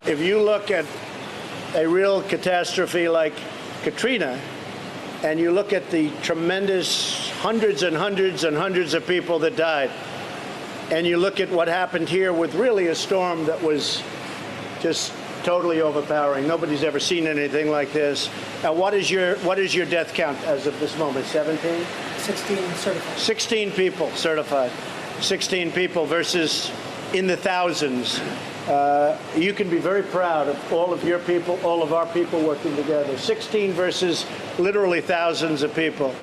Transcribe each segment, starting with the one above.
If you look at a real catastrophe like Katrina, and you look at the tremendous hundreds and hundreds and hundreds of people that died, and you look at what happened here with really a storm that was just totally overpowering. Nobody's ever seen anything like this. What is your death count as of this moment? 17? 16 certified. 16 people certified. 16 people versus in the thousands. You can be very proud of all of your people, all of our people working together. 16 versus literally thousands of people.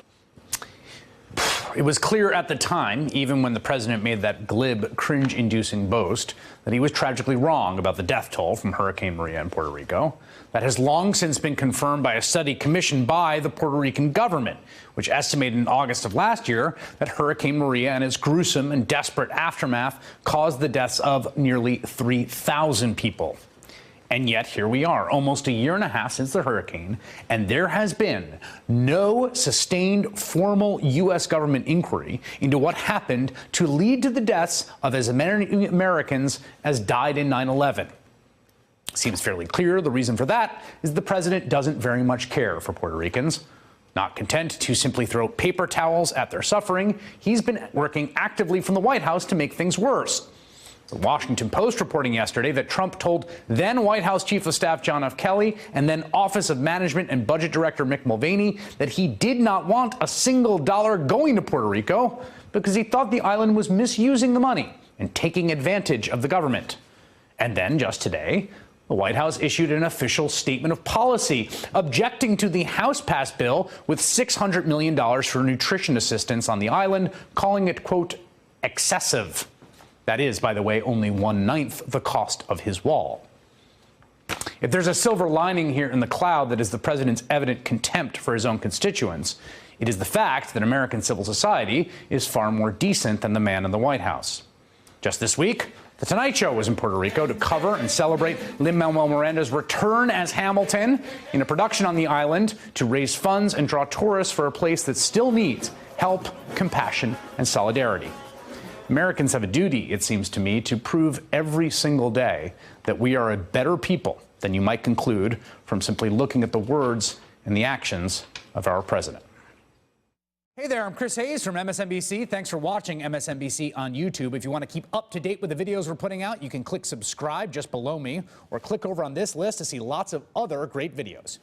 It was clear at the time, even when the president made that glib, cringe-inducing boast, that he was tragically wrong about the death toll from Hurricane Maria in Puerto Rico. That has long since been confirmed by a study commissioned by the Puerto Rican government, which estimated in August of last year that Hurricane Maria and its gruesome and desperate aftermath caused the deaths of nearly 3,000 people. And yet here we are, almost a year and a half since the hurricane, and there has been no sustained formal U.S. government inquiry into what happened to lead to the deaths of as many Americans as died in 9/11. Seems fairly clear the reason for that is the president doesn't very much care for Puerto Ricans. Not content to simply throw paper towels at their suffering, he's been working actively from the White House to make things worse. The Washington Post reporting yesterday that Trump told then White House Chief of Staff John F. Kelly and then Office of Management and Budget Director Mick Mulvaney that he did not want a single dollar going to Puerto Rico because he thought the island was misusing the money and taking advantage of the government. And then just today, the White House issued an official statement of policy objecting to the House-passed bill with $600 million for nutrition assistance on the island, calling it, quote, excessive. That is, by the way, only 1/9 the cost of his wall. If there's a silver lining here in the cloud that is the president's evident contempt for his own constituents, it is the fact that American civil society is far more decent than the man in the White House. Just this week, The Tonight Show was in Puerto Rico to cover and celebrate Lin-Manuel Miranda's return as Hamilton in a production on the island to raise funds and draw tourists for a place that still needs help, compassion, and solidarity. Americans have a duty, it seems to me, to prove every single day that we are a better people than you might conclude from simply looking at the words and the actions of our president. Hey there, I'm Chris Hayes from MSNBC. Thanks for watching MSNBC on YouTube. If you want to keep up to date with the videos we're putting out, you can click subscribe just below me or click over on this list to see lots of other great videos.